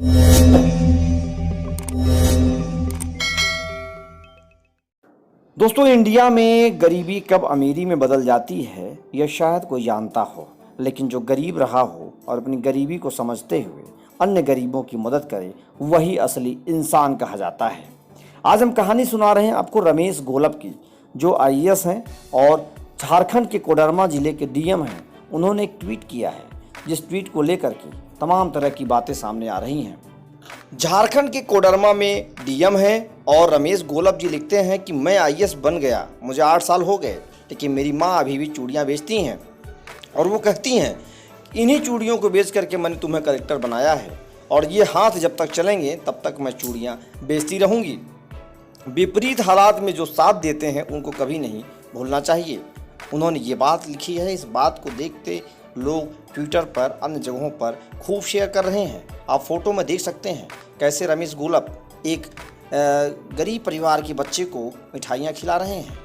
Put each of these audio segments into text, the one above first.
दोस्तों, इंडिया में गरीबी कब अमीरी में बदल जाती है यह शायद कोई जानता हो, लेकिन जो गरीब रहा हो और अपनी गरीबी को समझते हुए अन्य गरीबों की मदद करे वही असली इंसान कहा जाता है। आज हम कहानी सुना रहे हैं आपको रमेश घोलप की, जो आईएएस हैं और झारखंड के कोडरमा जिले के डीएम हैं। उन्होंने एक ट्वीट किया है, जिस ट्वीट को लेकर के तमाम तरह की बातें सामने आ रही हैं। झारखंड के कोडरमा में डीएम हैं और रमेश घोलप जी लिखते हैं कि मैं आईएएस बन गया, मुझे 8 साल हो गए, लेकिन मेरी माँ अभी भी चूड़ियाँ बेचती हैं और वो कहती हैं इन्हीं चूड़ियों को बेच करके मैंने तुम्हें कलेक्टर बनाया है और ये हाथ जब तक चलेंगे तब तक मैं चूड़ियाँ बेचती रहूँगी। विपरीत हालात में जो साथ देते हैं उनको कभी नहीं भूलना चाहिए। उन्होंने ये बात लिखी है। इस बात को देखते लोग ट्विटर पर, अन्य जगहों पर खूब शेयर कर रहे हैं। आप फोटो में देख सकते हैं कैसे रमेश घोलप एक गरीब परिवार के बच्चे को मिठाइयाँ खिला रहे हैं।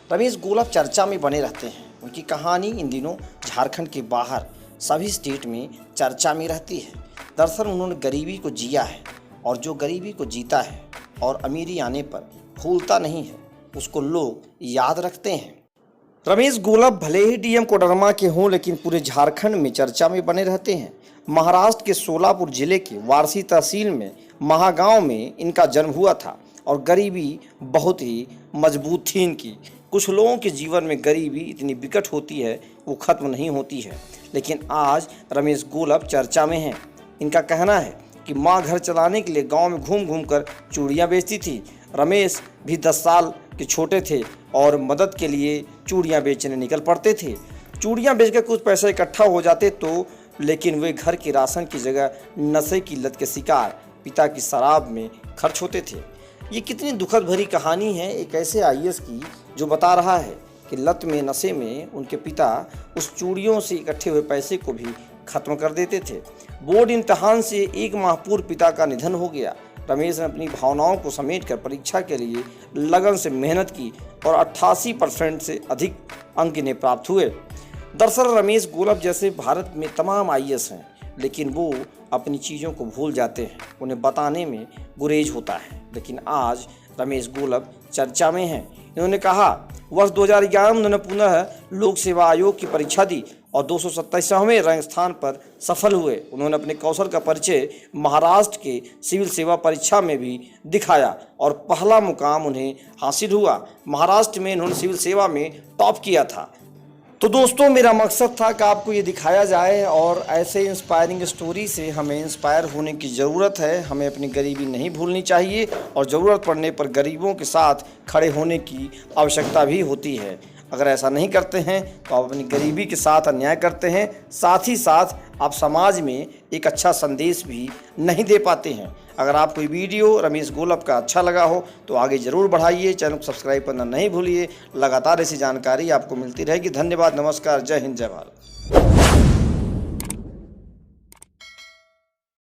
रमेश घोलप चर्चा में बने रहते हैं। उनकी कहानी इन दिनों झारखंड के बाहर सभी स्टेट में चर्चा में रहती है। दरअसल उन्होंने गरीबी को जिया है और जो गरीबी को जीता है और अमीरी आने पर भूलता नहीं है, उसको लोग याद रखते हैं। रमेश घोलप भले ही डीएम कोडरमा के हों, लेकिन पूरे झारखंड में चर्चा में बने रहते हैं। महाराष्ट्र के सोलापुर जिले के वारसी तहसील में महागांव में इनका जन्म हुआ था और गरीबी बहुत ही मजबूत थी इनकी। कुछ लोगों के जीवन में गरीबी इतनी विकट होती है वो ख़त्म नहीं होती है, लेकिन आज रमेश घोलप चर्चा में हैं। इनका कहना है कि माँ घर चलाने के लिए गांव में घूम घूम कर चूड़ियाँ बेचती थी। रमेश भी 10 साल के छोटे थे और मदद के लिए चूड़ियाँ बेचने निकल पड़ते थे। चूड़ियाँ बेचकर कुछ पैसे इकट्ठा हो जाते तो, लेकिन वे घर के राशन की जगह नशे की लत के शिकार पिता की शराब में खर्च होते थे। ये कितनी दुखद भरी कहानी है एक ऐसे आईएएस की, जो बता रहा है कि लत में, नशे में उनके पिता उस चूड़ियों से इकट्ठे हुए पैसे को भी खत्म कर देते थे। बोर्ड इम्तहान से 1 माह पूर्व पिता का निधन हो गया। रमेश ने अपनी भावनाओं को समेटकर परीक्षा के लिए लगन से मेहनत की और 88% से अधिक अंक इन्हें प्राप्त हुए। दरअसल रमेश घोलप जैसे भारत में तमाम आईएएस हैं, लेकिन वो अपनी चीज़ों को भूल जाते हैं, उन्हें बताने में गुरेज होता है। लेकिन आज रमेश घोलप चर्चा में हैं। इन्होंने कहा वर्ष 2011 में उन्होंने पुनः लोक सेवा आयोग की परीक्षा दी और 227वें रैंक स्थान पर सफल हुए। उन्होंने अपने कौशल का परिचय महाराष्ट्र के सिविल सेवा परीक्षा में भी दिखाया और पहला मुकाम उन्हें हासिल हुआ। महाराष्ट्र में इन्होंने सिविल सेवा में टॉप किया था। तो दोस्तों, मेरा मकसद था कि आपको ये दिखाया जाए और ऐसे इंस्पायरिंग स्टोरी से हमें इंस्पायर होने की ज़रूरत है। हमें अपनी गरीबी नहीं भूलनी चाहिए और ज़रूरत पड़ने पर गरीबों के साथ खड़े होने की आवश्यकता भी होती है। अगर ऐसा नहीं करते हैं तो आप अपनी गरीबी के साथ अन्याय करते हैं, साथ ही साथ आप समाज में एक अच्छा संदेश भी नहीं दे पाते हैं। अगर आपको ये वीडियो रमेश घोलप का अच्छा लगा हो तो आगे ज़रूर बढ़ाइए, चैनल को सब्सक्राइब करना नहीं भूलिए। लगातार ऐसी जानकारी आपको मिलती रहेगी। धन्यवाद, नमस्कार, जय हिंद, जय भारत।